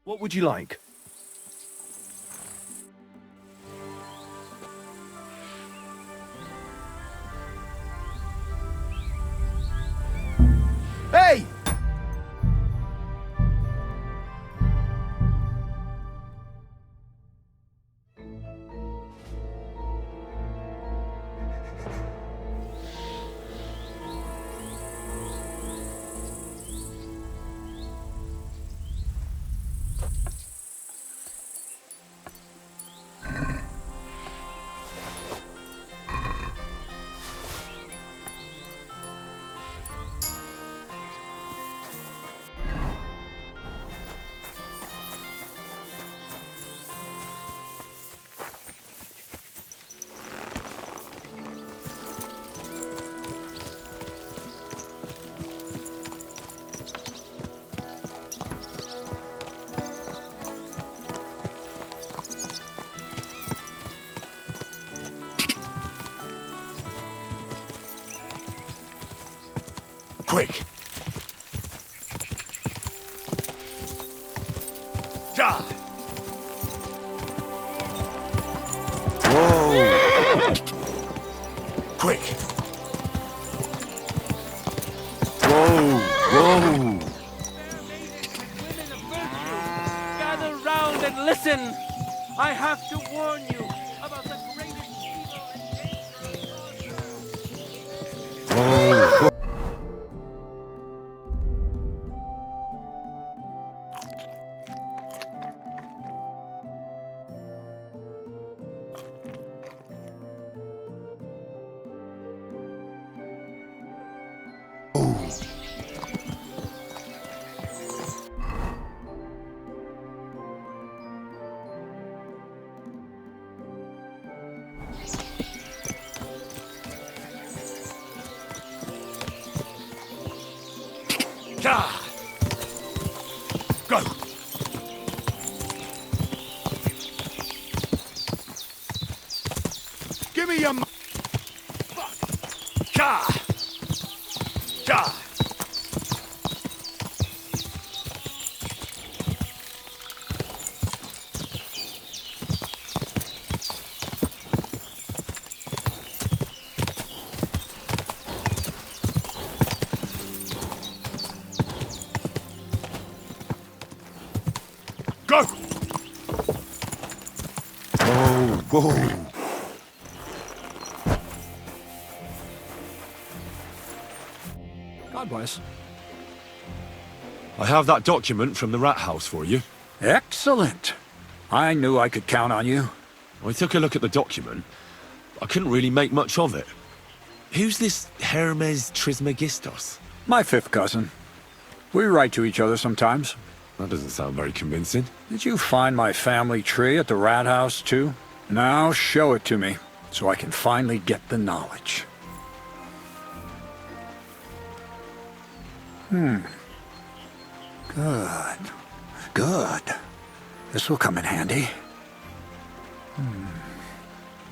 What would you like? Hey! Quick! Ja! Whoa! Quick! Whoa! Whoa! Gather round and listen! I have to warn you about the greatest evil and danger. Whoa! Ja! Go! Give me your Ja! Ja! Go! Whoa! Whoa! God bless. I have that document from the rat house for you. Excellent. I knew I could count on you. I took a look at the document. I couldn't really make much of it. Who's this Hermes Trismegistos? My fifth cousin. We write to each other sometimes. That doesn't sound very convincing. Did you find my family tree at the rat house, too? Now show it to me, so I can finally get the knowledge. Good. Good. This will come in handy.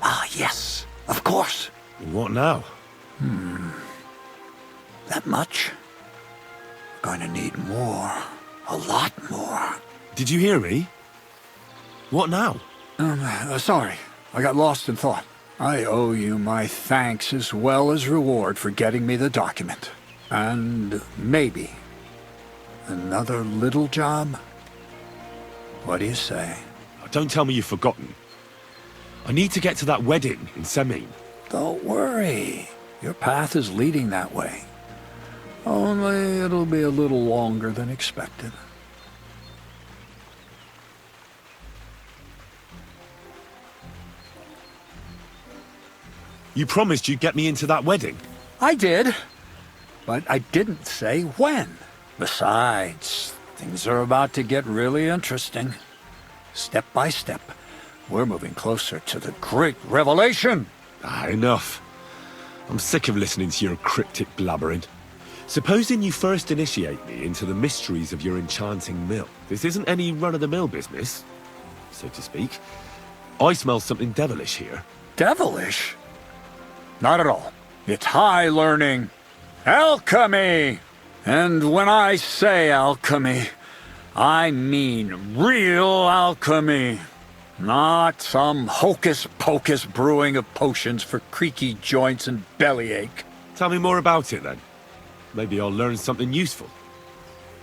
Ah, yes. Of course. What now? That much? Going to need more. A lot more. Did you hear me? What now? Sorry. I got lost in thought. I owe you my thanks as well as reward for getting me the document. And maybe another little job? What do you say? Don't tell me you've forgotten. I need to get to that wedding in Semin. Don't worry. Your path is leading that way. Only it'll be a little longer than expected. You promised you'd get me into that wedding. I did, but I didn't say when. Besides, things are about to get really interesting. Step by step, we're moving closer to the great revelation. Enough. I'm sick of listening to your cryptic blabbering. Supposing you first initiate me into the mysteries of your enchanting mill. This isn't any run-of-the-mill business, so to speak. I smell something devilish here. Devilish? Not at all. It's high learning. Alchemy! And when I say alchemy, I mean real alchemy. Not some hocus-pocus brewing of potions for creaky joints and bellyache. Tell me more about it then. Maybe I'll learn something useful.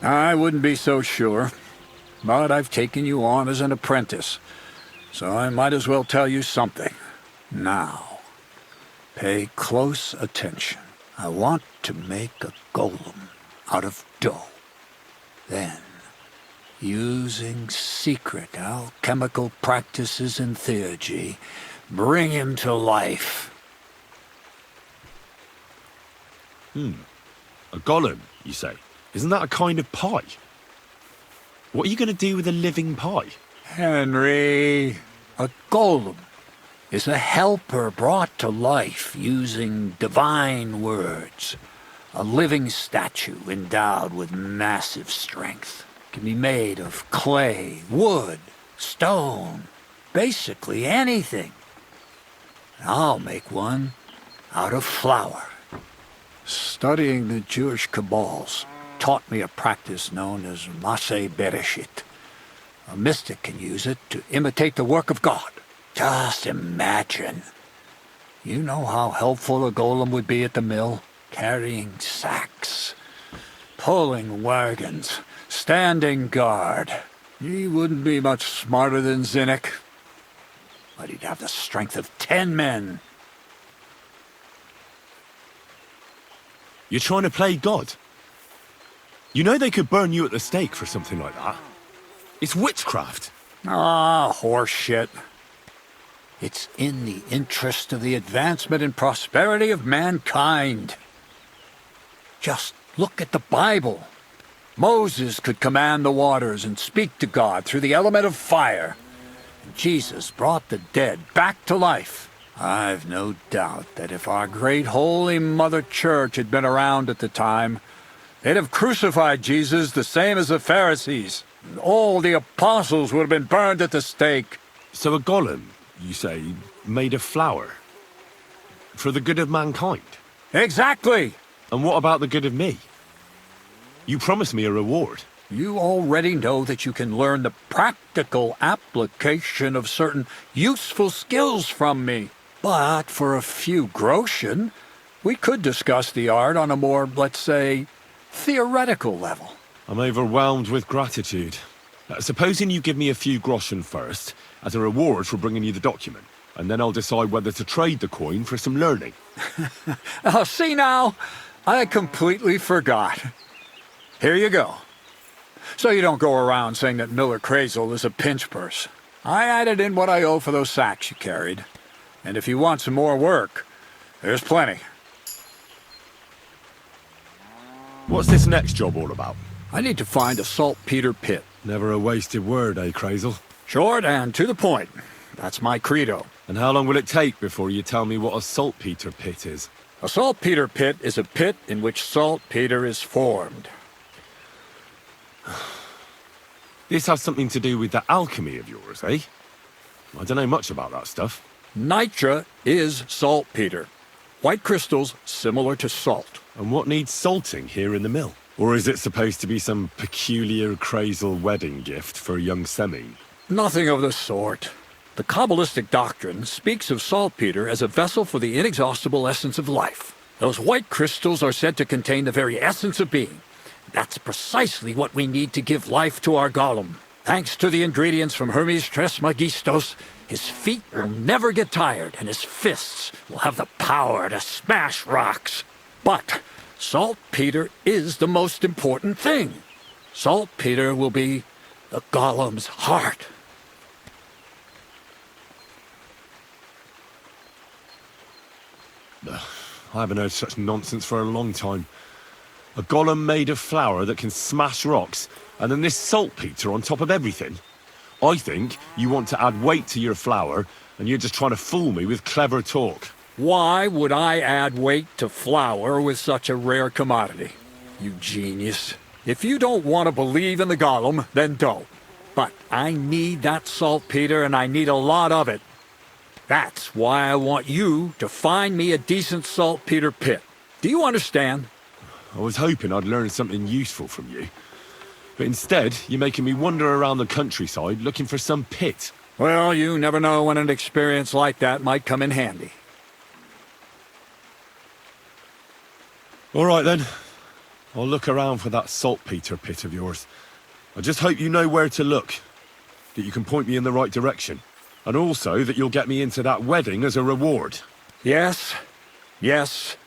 I wouldn't be so sure, but I've taken you on as an apprentice, so I might as well tell you something. Now, pay close attention. I want to make a golem out of dough. Then, using secret alchemical practices and theurgy, bring him to life. A golem, you say? Isn't that a kind of pie? What are you going to do with a living pie? Henry, a golem is a helper brought to life using divine words. A living statue endowed with massive strength. Can be made of clay, wood, stone, basically anything. I'll make one out of flour. Studying the Jewish Kabbals taught me a practice known as Maseh Bereshit. A mystic can use it to imitate the work of God. Just imagine. You know how helpful a golem would be at the mill? Carrying sacks, pulling wagons, standing guard. He wouldn't be much smarter than Zinnik, but he'd have the strength of 10 men. You're trying to play God? You know they could burn you at the stake for something like that. It's witchcraft. Ah, horseshit. It's in the interest of the advancement and prosperity of mankind. Just look at the Bible. Moses could command the waters and speak to God through the element of fire. And Jesus brought the dead back to life. I've no doubt that if our great holy Mother Church had been around at the time, they'd have crucified Jesus the same as the Pharisees. And all the apostles would have been burned at the stake. So a golem, you say, made of flour? For the good of mankind? Exactly! And what about the good of me? You promised me a reward. You already know that you can learn the practical application of certain useful skills from me. But for a few groschen, we could discuss the art on a more, let's say, theoretical level. I'm overwhelmed with gratitude. Supposing you give me a few groschen first, as a reward for bringing you the document, and then I'll decide whether to trade the coin for some learning. Oh, see now? I completely forgot. Here you go. So you don't go around saying that Miller Crazel is a pinch purse. I added in what I owe for those sacks you carried. And if you want some more work, there's plenty. What's this next job all about? I need to find a saltpeter pit. Never a wasted word, eh, Crazel? Short and to the point. That's my credo. And how long will it take before you tell me what a saltpeter pit is? A saltpeter pit is a pit in which saltpeter is formed. This has something to do with that alchemy of yours, eh? I don't know much about that stuff. Nitra is saltpeter. White crystals similar to salt. And what needs salting here in the mill? Or is it supposed to be some peculiar Crazel wedding gift for a young Semi? Nothing of the sort. The Kabbalistic doctrine speaks of saltpeter as a vessel for the inexhaustible essence of life. Those white crystals are said to contain the very essence of being. That's precisely what we need to give life to our golem. Thanks to the ingredients from Hermes Trismegistos, his feet will never get tired and his fists will have the power to smash rocks. But saltpeter is the most important thing. Saltpeter will be the golem's heart. I haven't heard such nonsense for a long time. A golem made of flour that can smash rocks, and then this saltpeter on top of everything? I think you want to add weight to your flour, and you're just trying to fool me with clever talk. Why would I add weight to flour with such a rare commodity? You genius. If you don't want to believe in the golem, then don't. But I need that saltpeter, and I need a lot of it. That's why I want you to find me a decent saltpeter pit. Do you understand? I was hoping I'd learn something useful from you. But instead, you're making me wander around the countryside looking for some pit. Well, you never know when an experience like that might come in handy. All right then. I'll look around for that saltpeter pit of yours. I just hope you know where to look. That you can point me in the right direction. And also that you'll get me into that wedding as a reward. Yes, yes,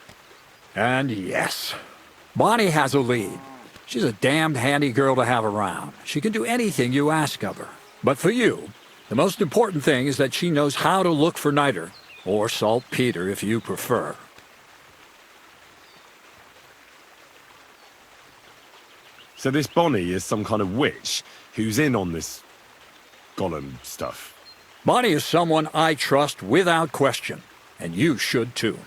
and yes. Bonnie has a lead. She's a damned handy girl to have around. She can do anything you ask of her. But for you, the most important thing is that she knows how to look for niter, or saltpeter if you prefer. So this Bonnie is some kind of witch who's in on this golem stuff. Bonnie is someone I trust without question, and you should too.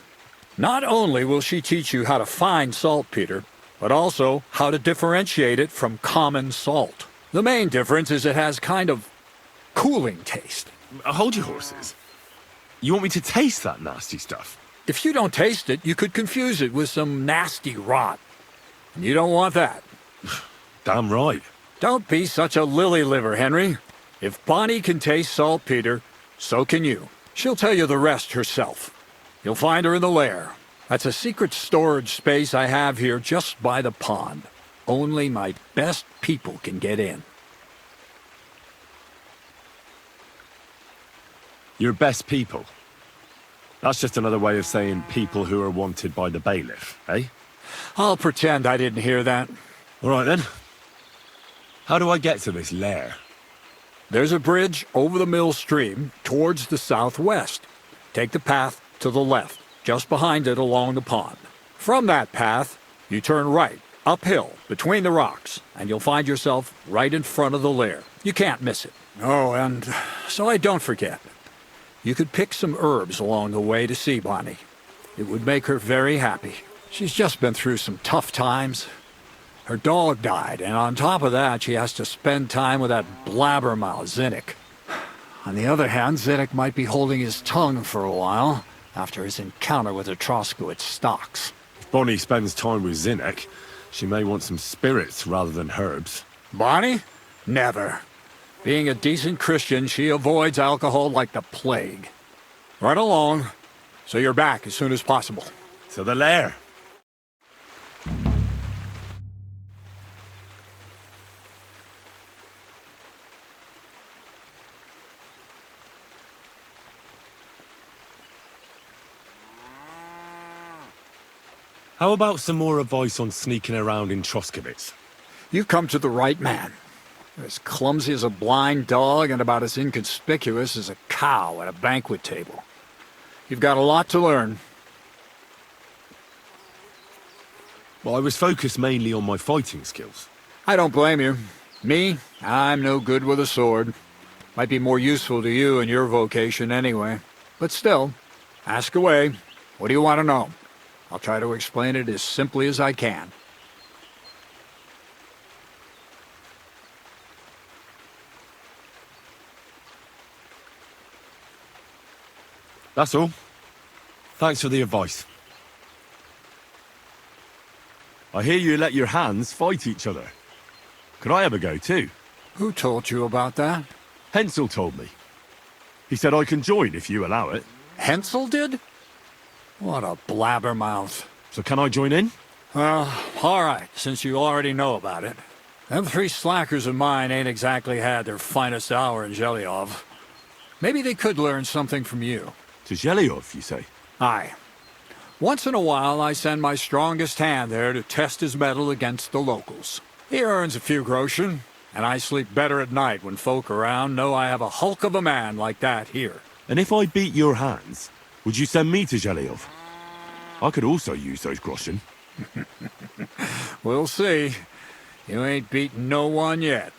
Not only will she teach you how to find saltpeter, but also how to differentiate it from common salt. The main difference is it has kind of cooling taste. Hold your horses. You want me to taste that nasty stuff? If you don't taste it, you could confuse it with some nasty rot. And you don't want that. Damn right. Don't be such a lily liver, Henry. If Bonnie can taste saltpeter, so can you. She'll tell you the rest herself. You'll find her in the lair. That's a secret storage space I have here just by the pond. Only my best people can get in. Your best people? That's just another way of saying people who are wanted by the bailiff, eh? I'll pretend I didn't hear that. All right then. How do I get to this lair? There's a bridge over the mill stream towards the southwest. Take the path to the left, just behind it along the pond. From that path, you turn right, uphill, between the rocks, and you'll find yourself right in front of the lair. You can't miss it. Oh, and so I don't forget, you could pick some herbs along the way to see Bonnie. It would make her very happy. She's just been through some tough times. Her dog died, and on top of that, she has to spend time with that blabbermouth Zinnik. On the other hand, Zinnik might be holding his tongue for a while after his encounter with the Troskowitz stocks. If Bonnie spends time with Zinnek, she may want some spirits rather than herbs. Bonnie? Never. Being a decent Christian, she avoids alcohol like the plague. Right along, so you're back as soon as possible. To the lair. How about some more advice on sneaking around in Troskowitz? You've come to the right man. You're as clumsy as a blind dog and about as inconspicuous as a cow at a banquet table. You've got a lot to learn. Well, I was focused mainly on my fighting skills. I don't blame you. Me, I'm no good with a sword. Might be more useful to you in your vocation anyway. But still, ask away. What do you want to know? I'll try to explain it as simply as I can. That's all. Thanks for the advice. I hear you let your hands fight each other. Could I have a go too? Who told you about that? Hensel told me. He said I can join if you allow it. Hensel did? What a blabbermouth. So can I join in? Well, all right, since you already know about it. Them three slackers of mine ain't exactly had their finest hour in Zhelyov. Maybe they could learn something from you. To Zhelyov, you say? Aye. Once in a while, I send my strongest hand there to test his mettle against the locals. He earns a few groschen, and I sleep better at night when folk around know I have a hulk of a man like that here. And if I beat your hands, would you send me to Zhelyov? I could also use those groschen. We'll see. You ain't beaten no one yet.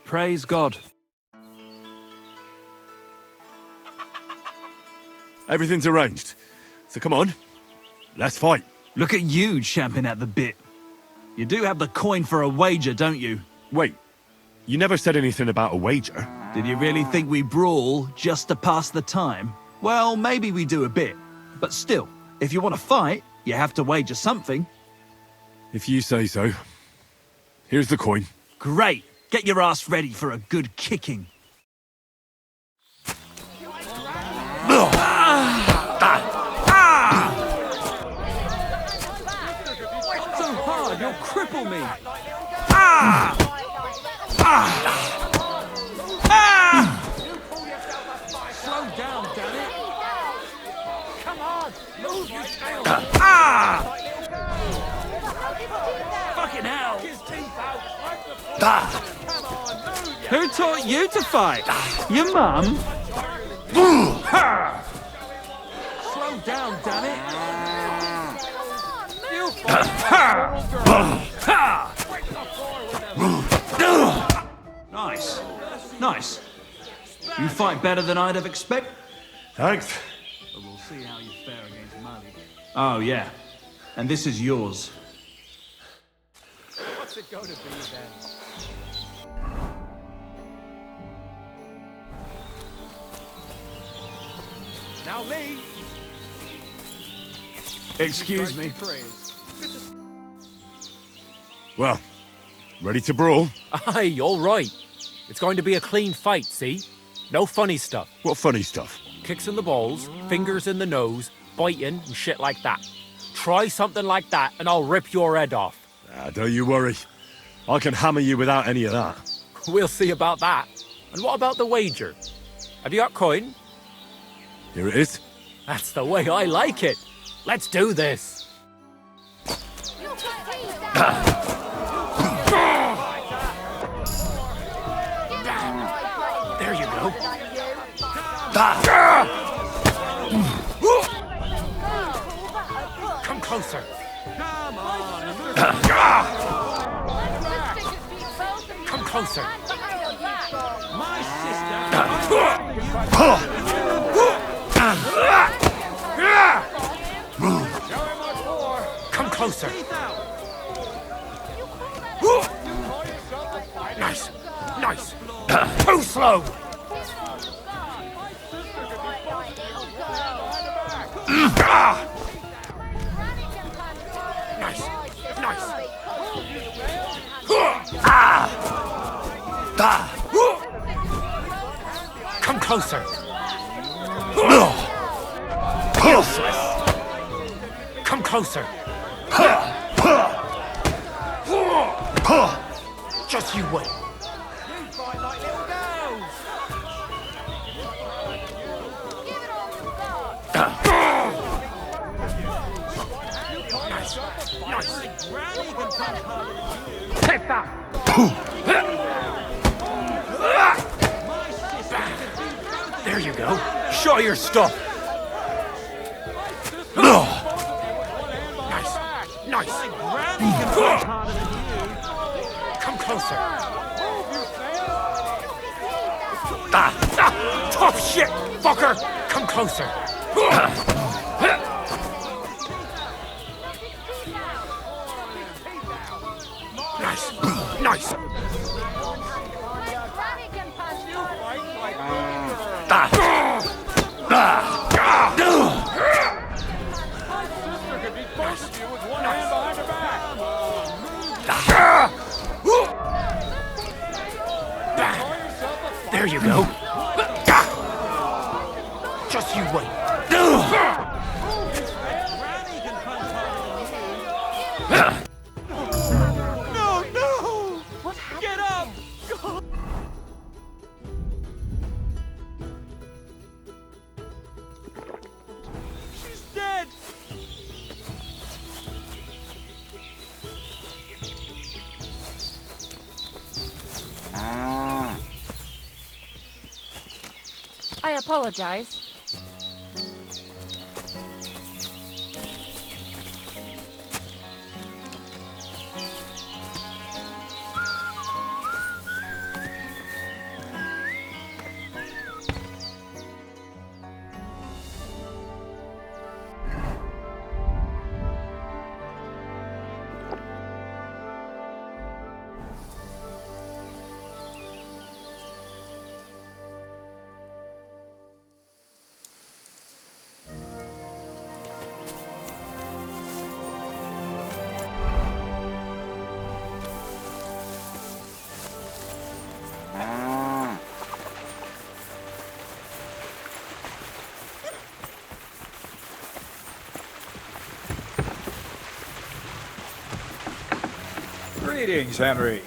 Praise God. Everything's arranged. So come on, let's fight. Look at you champing at the bit. You do have the coin for a wager, don't you? Wait, you never said anything about a wager. Did you really think we brawl just to pass the time? Well, maybe we do a bit. But still, if you want to fight, you have to wager something. If you say so. Here's the coin. Great. Get your ass ready for a good kicking. So hard, you'll cripple me. Slow down, damn it. Come on, move your tail. Fucking hell. Who taught you to fight? Your mum? Slow down, damn it. You Nice. Nice. You fight better than I'd have expected. Thanks. But we'll see how you fare against Mali. Oh, yeah. And this is yours. What's it going to be then? Now Lee. Excuse me. Well, ready to brawl? Aye, all right. It's going to be a clean fight, see? No funny stuff. What funny stuff? Kicks in the balls, fingers in the nose, biting and shit like that. Try something like that and I'll rip your head off. Don't you worry. I can hammer you without any of that. We'll see about that. And what about the wager? Have you got coin? Here it is. That's the way I like it. Let's do this. There you go. Come closer. Come closer. My sister. Come closer. Nice. Nice. Too slow. Nice. Nice. Come closer. Useless. Come closer. Just you wait. Nice. Nice. Take that. There you go. Show your stuff. Nice. Nice. Come closer. Tough shit, fucker. Come closer. Nice. Nice. There you go. Just you wait. No, no! What happened? Get up! She's dead! I apologize. Greetings, Henry.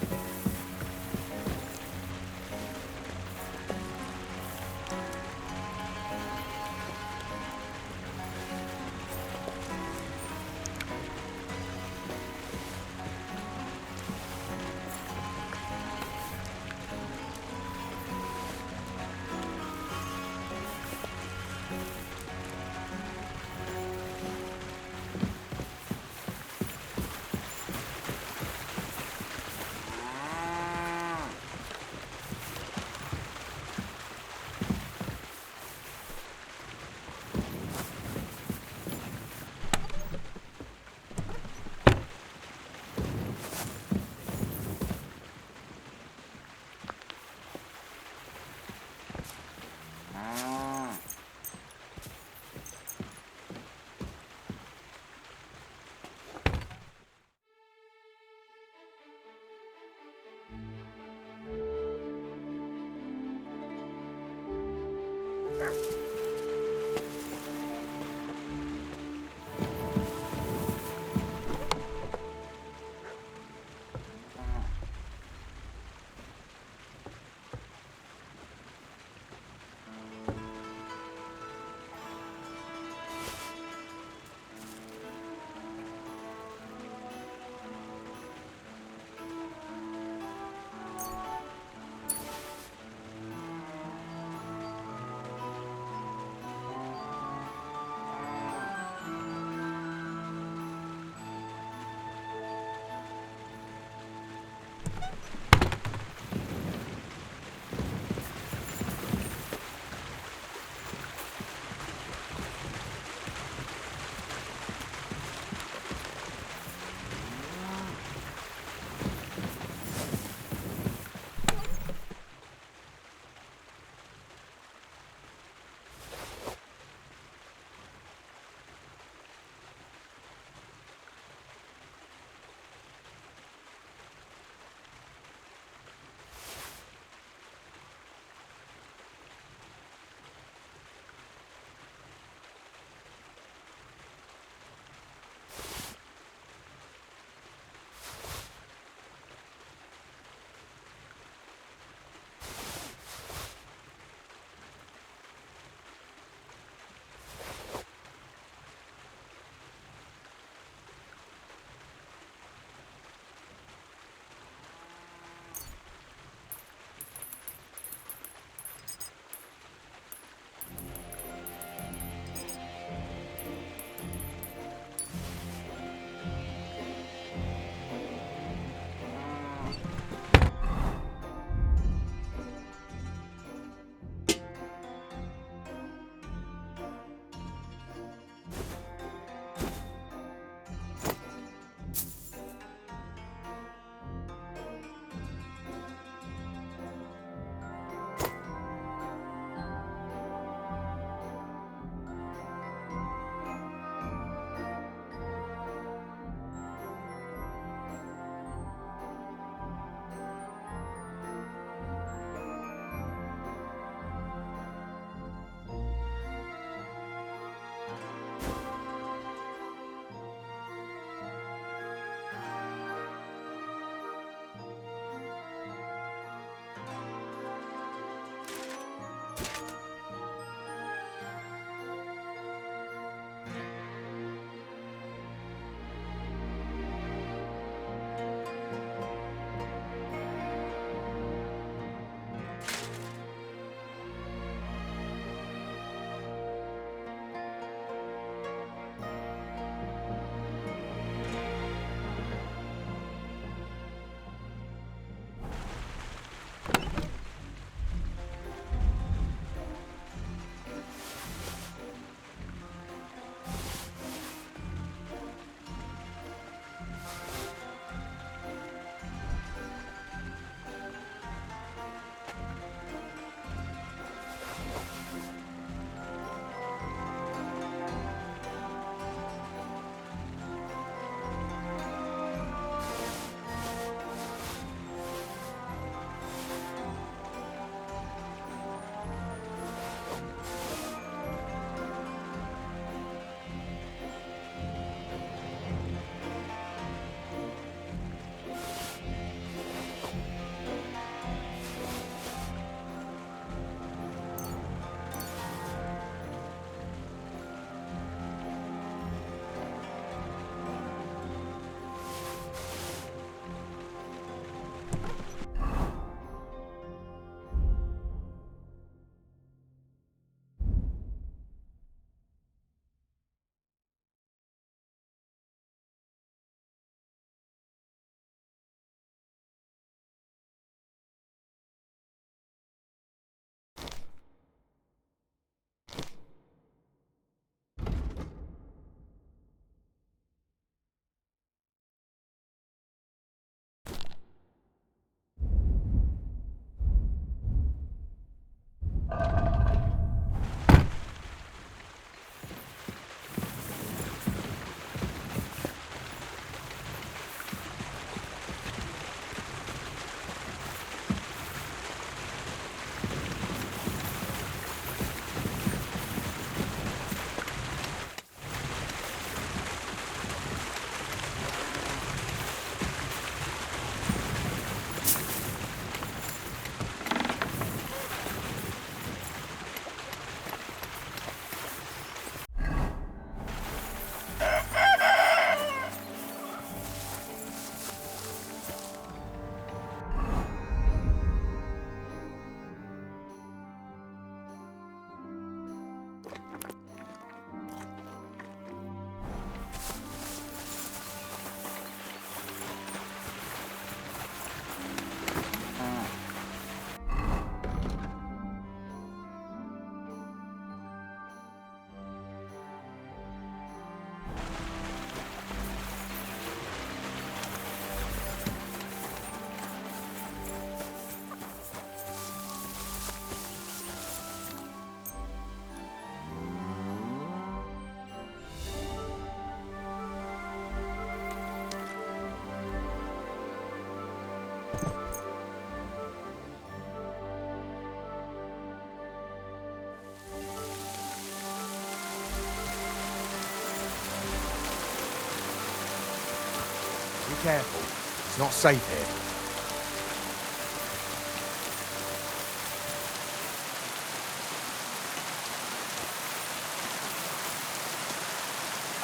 Be careful. It's not safe here.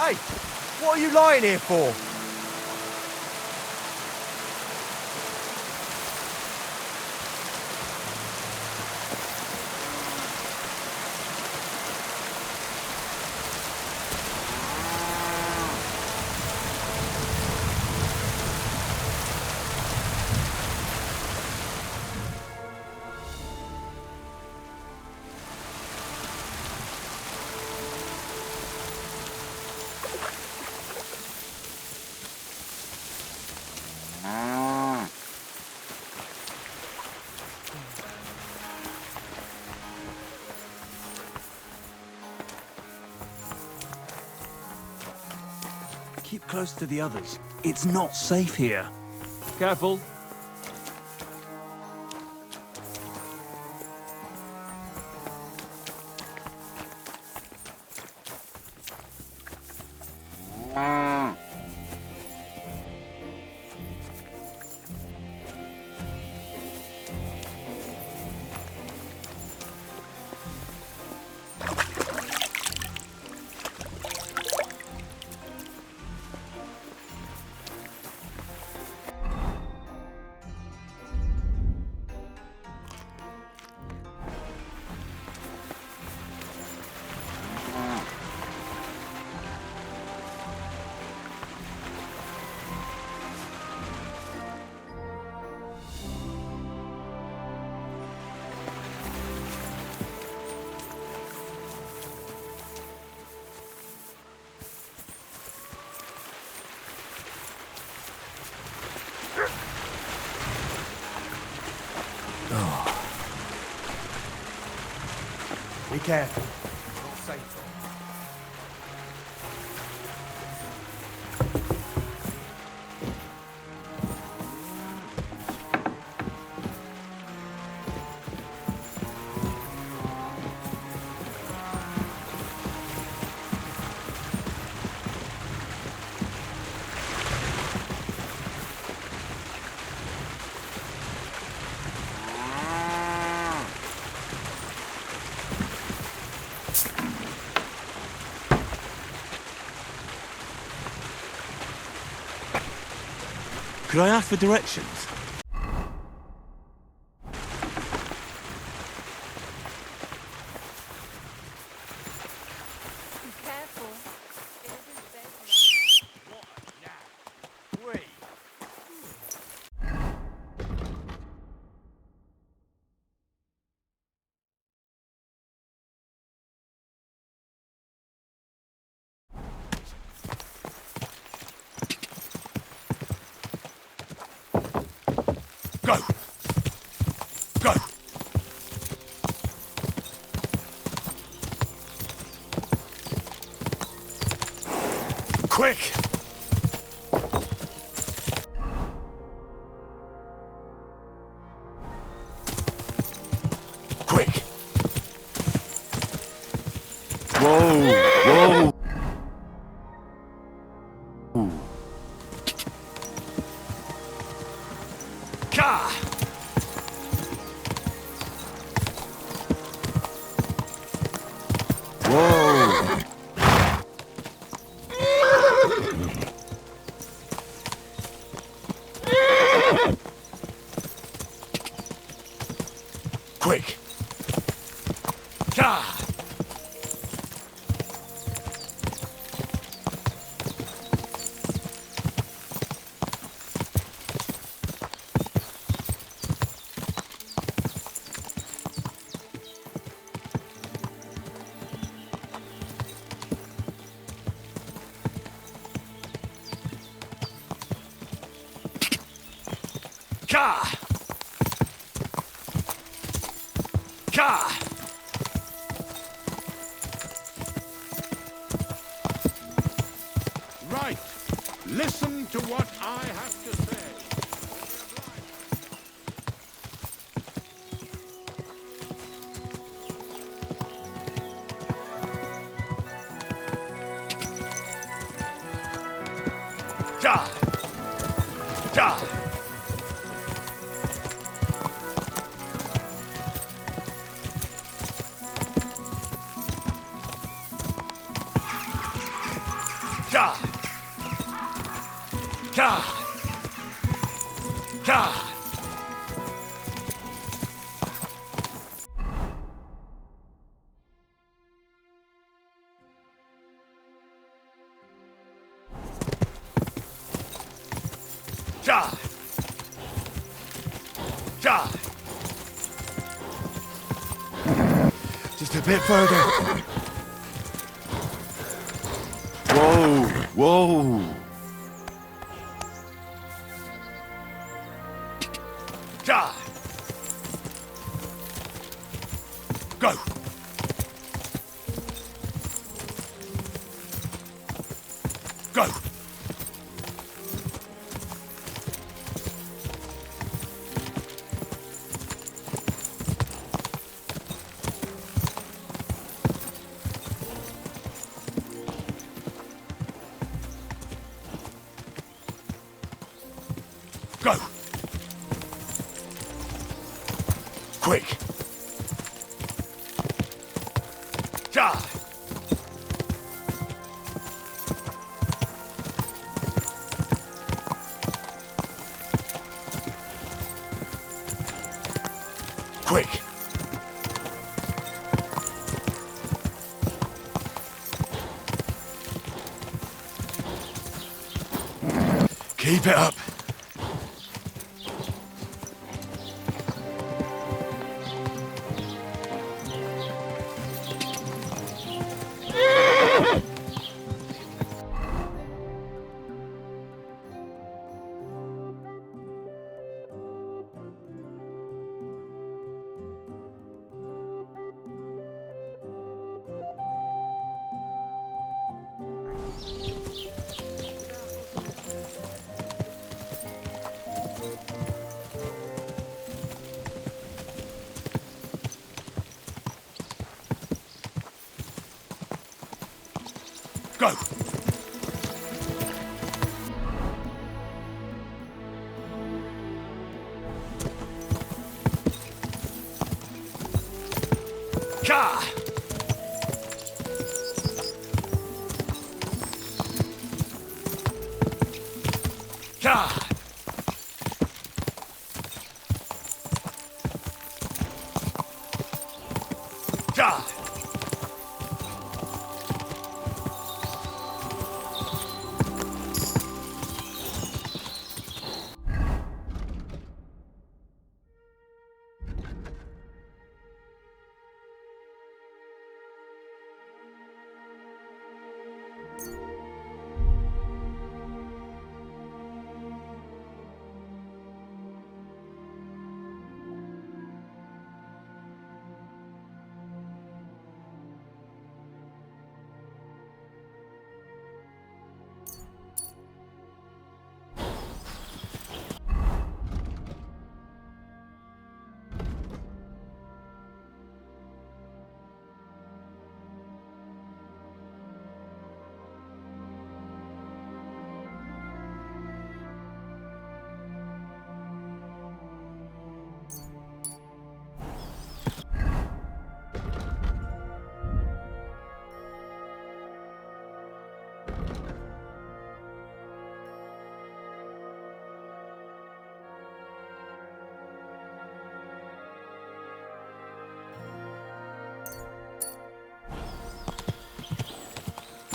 Hey, what are you lying here for? Keep close to the others. It's not safe here. Careful. Be careful. It's not safe here. Could I ask for directions? Be careful. It isn't safe around here. Wait. Go! Go! Quick! Quick! Whoa! Whoa! Ka! Whoa! Quick! Ka! Ka! Ka! Right. Listen to what I have to say. Ka! God! God! God! God! God! Just a bit further. Whoa! Whoa! God! Go! Go! Go! Quick! God! Quick! Keep it up! Go! Ka! Ka! Ka!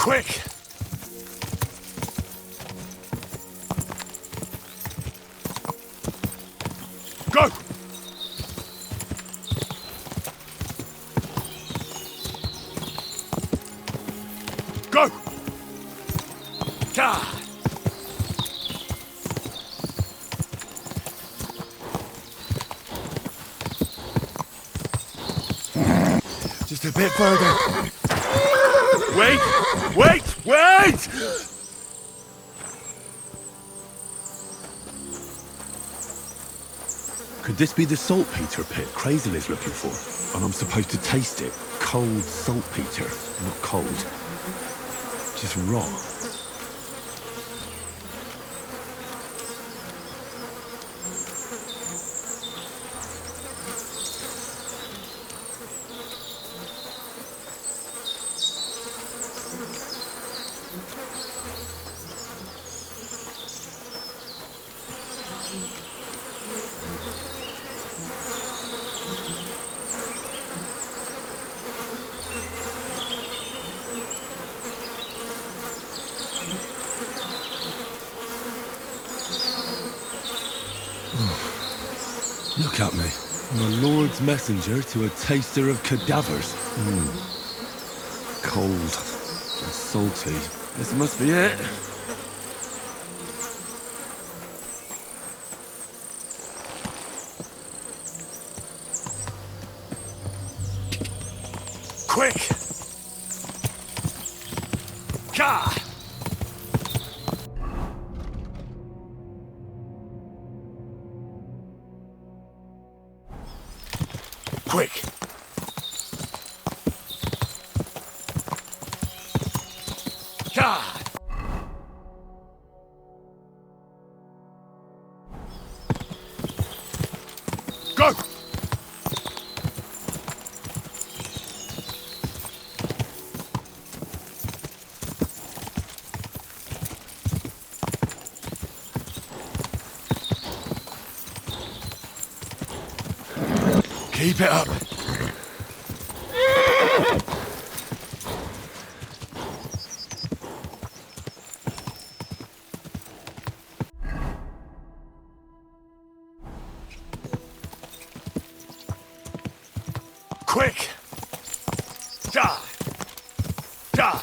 Quick! Go! Go! Ka! Just a bit further. Wait! Wait! Wait! Could this be the saltpeter pit Crazel is looking for? And I'm supposed to taste it. Cold saltpeter, not cold. Just raw. Look at me. I'm a lord's messenger to a taster of cadavers. Cold and salty. This must be it. Quick! Ka! Quick! Ka! Go! Keep it up. Quick! Die! Die!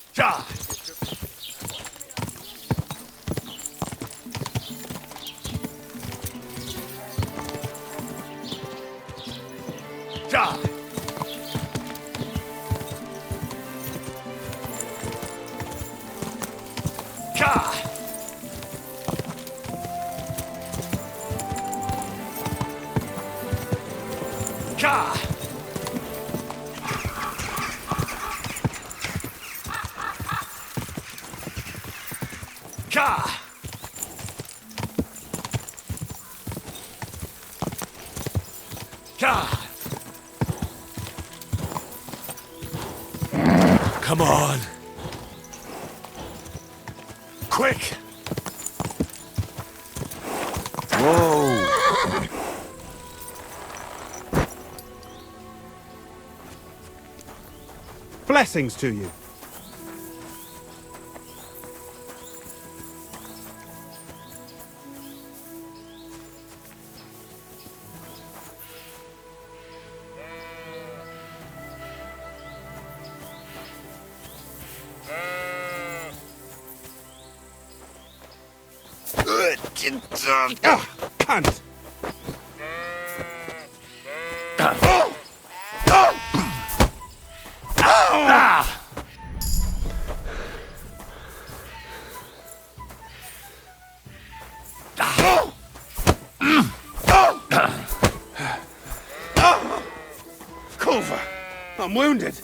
Die! Die! Ka! Ka! Ka! Ka! Come on! Quick! Whoa! Blessings to you. Cunt! Culver, I'm wounded.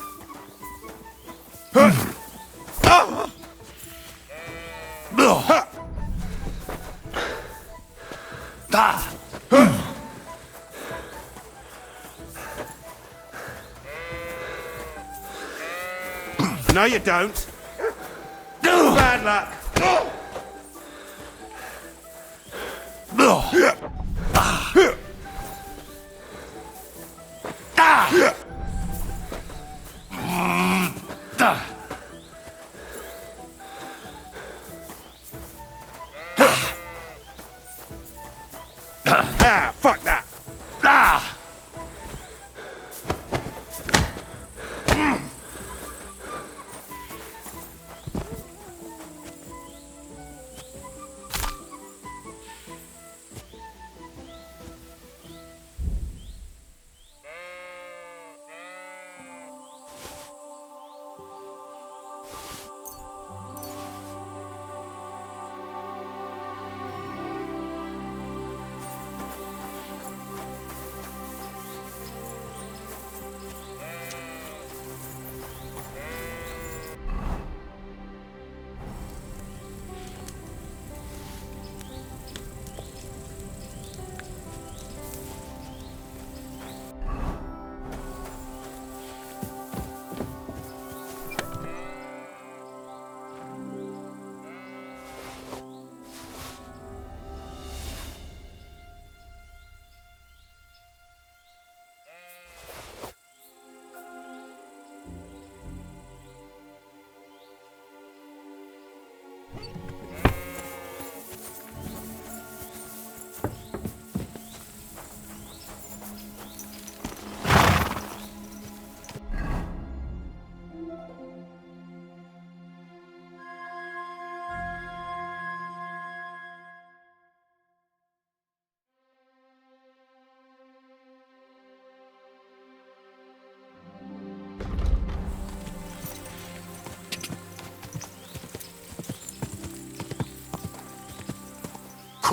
No, you don't. Bad luck. Ah, fuck that.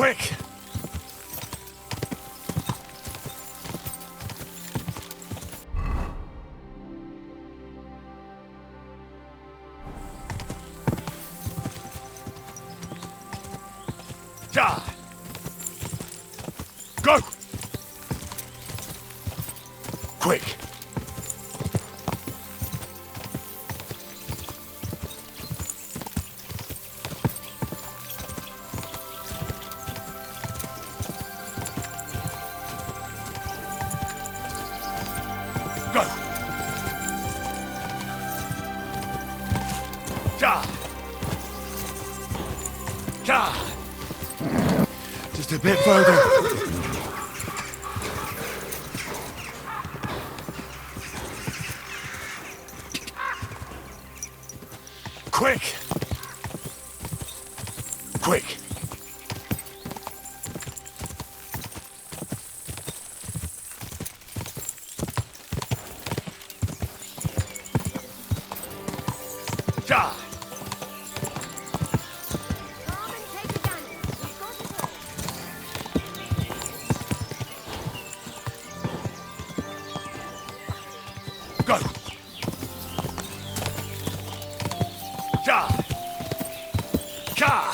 Quick! Ja! Go! Quick! Go! Ja! Ja! Just a bit further. Quick! Quick! Ja! Come and take a gun. We've got to go. Go! Ja! Ja!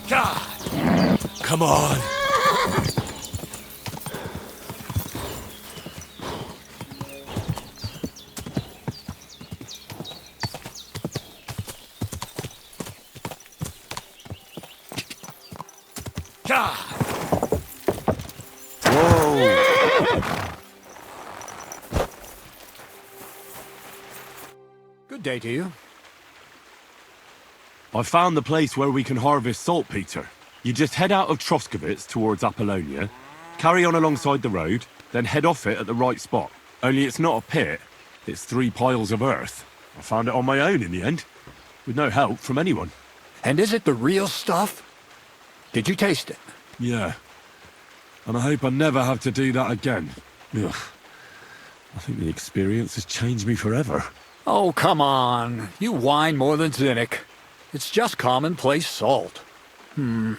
Ja! Come on! Ja! Whoa! Good day to you. I found the place where we can harvest saltpeter. You just head out of Troskovitz towards Apollonia, carry on alongside the road, then head off it at the right spot. Only it's not a pit, it's 3 piles of earth. I found it on my own in the end, with no help from anyone. And is it the real stuff? Did you taste it? Yeah. And I hope I never have to do that again. Ugh. I think the experience has changed me forever. Oh, come on. You whine more than Zinnik. It's just commonplace salt. I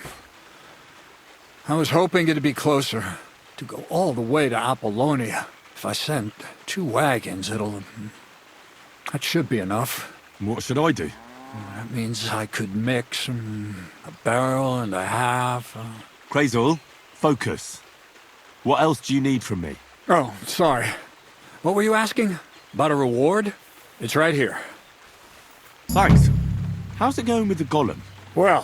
was hoping it'd be closer. To go all the way to Apollonia. If I send 2 wagons, that should be enough. What should I do? That means I could mix a barrel and a half. Crazul, focus. What else do you need from me? Oh, sorry. What were you asking? About a reward? It's right here. Thanks. How's it going with the golem? Well,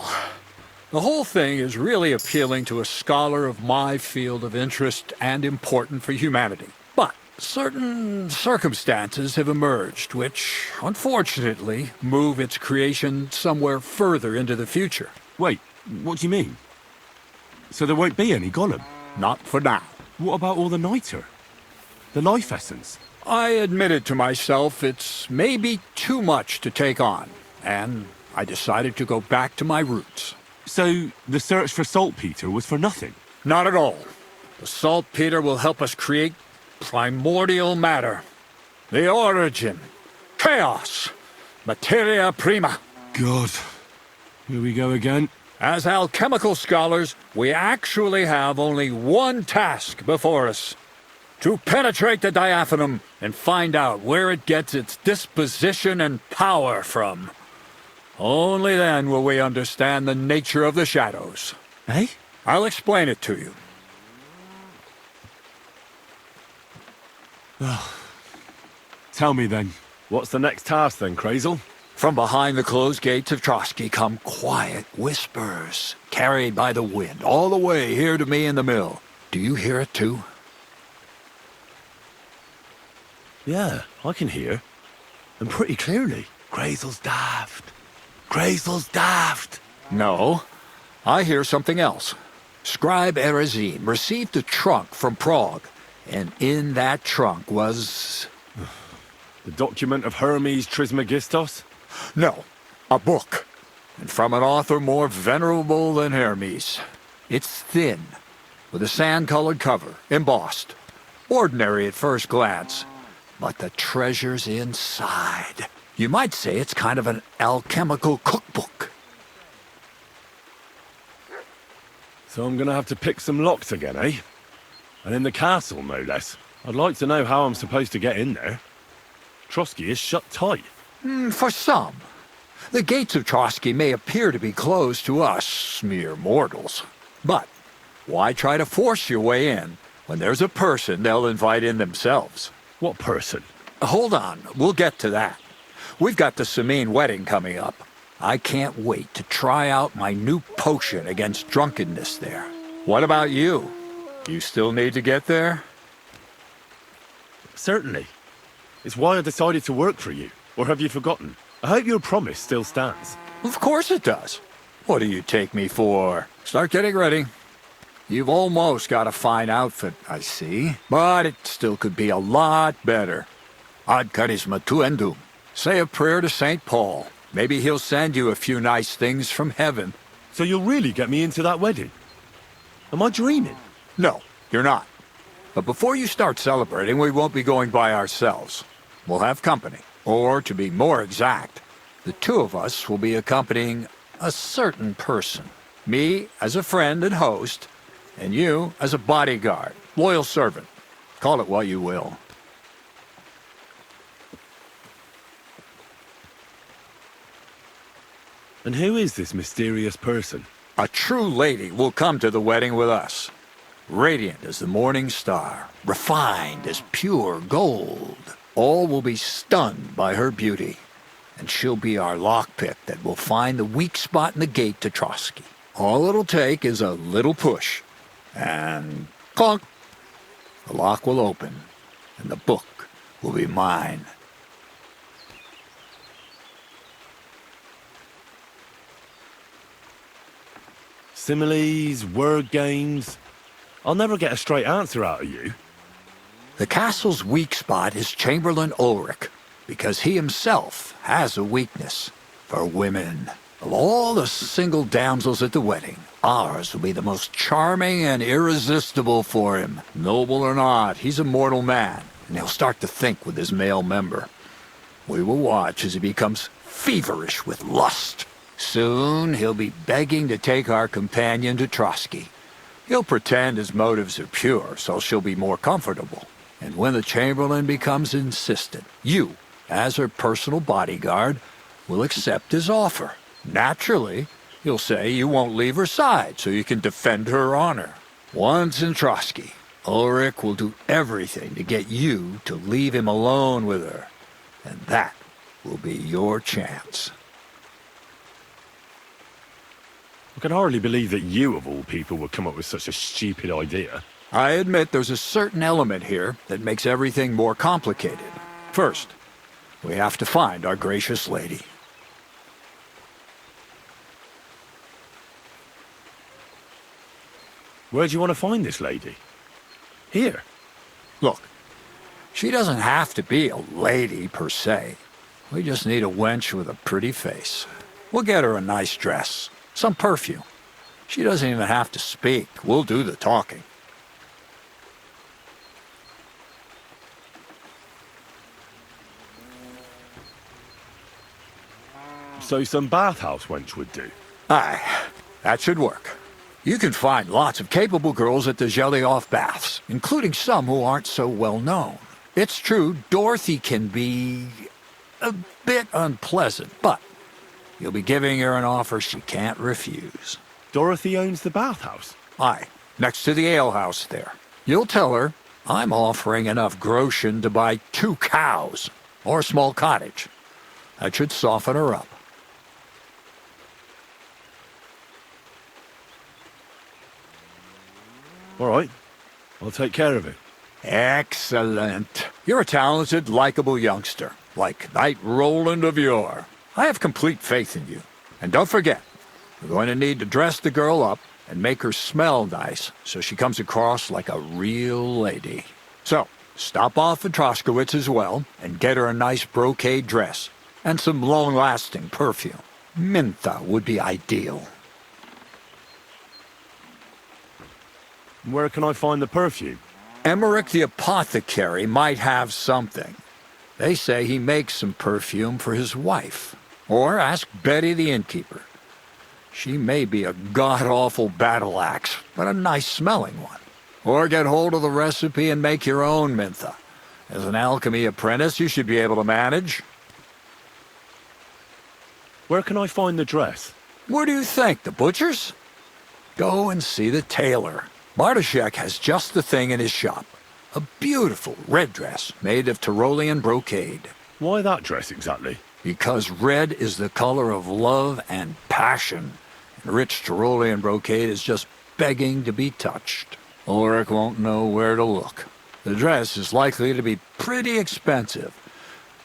the whole thing is really appealing to a scholar of my field of interest and important for humanity. But certain circumstances have emerged which, unfortunately, move its creation somewhere further into the future. Wait, what do you mean? So there won't be any golem? Not for now. What about all the niter? The life essence? I admitted to myself it's maybe too much to take on, and I decided to go back to my roots. So the search for saltpeter was for nothing? Not at all. The saltpeter will help us create primordial matter. The origin. Chaos. Materia prima. God. Here we go again. As alchemical scholars, we actually have only one task before us. To penetrate the diaphanum and find out where it gets its disposition and power from. Only then will we understand the nature of the shadows. Eh? I'll explain it to you. Tell me then. What's the next task then, Crazul? From behind the closed gates of Trotsky come quiet whispers, carried by the wind, all the way here to me in the mill. Do you hear it too? Yeah, I can hear. And pretty clearly. Crazul's daft. Crazul's daft. No, I hear something else. Scribe Erezine received a trunk from Prague, and in that trunk was... The document of Hermes Trismegistos? No, a book. And from an author more venerable than Hermes. It's thin, with a sand-colored cover, embossed. Ordinary at first glance, but the treasure's inside. You might say it's kind of an alchemical cookbook. So I'm gonna have to pick some locks again, eh? And in the castle, no less. I'd like to know how I'm supposed to get in there. Trotsky is shut tight. For some. The gates of Trotsky may appear to be closed to us, mere mortals. But why try to force your way in when there's a person they'll invite in themselves? What person? Hold on, we'll get to that. We've got the Samine wedding coming up. I can't wait to try out my new potion against drunkenness there. What about you? You still need to get there? Certainly. It's why I decided to work for you. Or have you forgotten? I hope your promise still stands. Of course it does. What do you take me for? Start getting ready. You've almost got a fine outfit, I see. But it still could be a lot better. Ad charisma tuendum. Say a prayer to St. Paul. Maybe he'll send you a few nice things from heaven. So you'll really get me into that wedding? Am I dreaming? No, you're not. But before you start celebrating, we won't be going by ourselves. We'll have company. Or, to be more exact, the two of us will be accompanying a certain person. Me as a friend and host, and you as a bodyguard, loyal servant. Call it what you will. And who is this mysterious person? A true lady will come to the wedding with us. Radiant as the morning star, refined as pure gold. All will be stunned by her beauty, and she'll be our lockpick that will find the weak spot in the gate to Trotsky. All it'll take is a little push, and clunk! The lock will open, and the book will be mine. Similes, word games. I'll never get a straight answer out of you. The castle's weak spot is Chamberlain Ulrich, because he himself has a weakness for women. Of all the single damsels at the wedding, ours will be the most charming and irresistible for him. Noble or not, he's a mortal man, and he'll start to think with his male member. We will watch as he becomes feverish with lust. Soon he'll be begging to take our companion to Trotsky. He'll pretend his motives are pure, so she'll be more comfortable. And when the Chamberlain becomes insistent, you, as her personal bodyguard, will accept his offer. Naturally, you'll say you won't leave her side so you can defend her honor. Once in Trotsky, Ulrich will do everything to get you to leave him alone with her. And that will be your chance. I can hardly believe that you, of all people, would come up with such a stupid idea. I admit there's a certain element here that makes everything more complicated. First, we have to find our gracious lady. Where do you want to find this lady? Here. Look, she doesn't have to be a lady per se. We just need a wench with a pretty face. We'll get her a nice dress, some perfume. She doesn't even have to speak. We'll do the talking. So some bathhouse wench would do. Aye, that should work. You can find lots of capable girls at the Zhelyaoff baths, including some who aren't so well known. It's true, Dorothy can be a bit unpleasant, but you'll be giving her an offer she can't refuse. Dorothy owns the bathhouse? Aye, next to the alehouse there. You'll tell her I'm offering enough groschen to buy 2 cows, or a small cottage. That should soften her up. All right. I'll take care of it. Excellent. You're a talented, likable youngster, like Knight Roland of yore. I have complete faith in you. And don't forget, we're going to need to dress the girl up and make her smell nice so she comes across like a real lady. So, stop off at Troskowitz as well and get her a nice brocade dress and some long-lasting perfume. Mentha would be ideal. Where can I find the perfume? Emmerich the apothecary might have something. They say he makes some perfume for his wife. Or ask Betty the innkeeper. She may be a god-awful battle axe, but a nice-smelling one. Or get hold of the recipe and make your own mintha. As an alchemy apprentice, you should be able to manage. Where can I find the dress? Where do you think? The butcher's? Go and see the tailor. Bartoszek has just the thing in his shop. A beautiful red dress made of Tyrolean brocade. Why that dress exactly? Because red is the color of love and passion. And rich Tyrolean brocade is just begging to be touched. Ulrich won't know where to look. The dress is likely to be pretty expensive.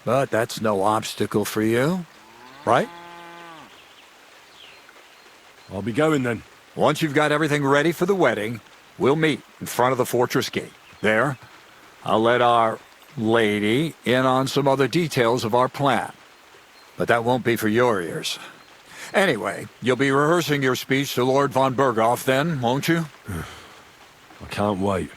But that's no obstacle for you, right? I'll be going then. Once you've got everything ready for the wedding, we'll meet in front of the fortress gate. There, I'll let our lady in on some other details of our plan. But that won't be for your ears. Anyway, you'll be rehearsing your speech to Lord von Berghoff then, won't you? I can't wait.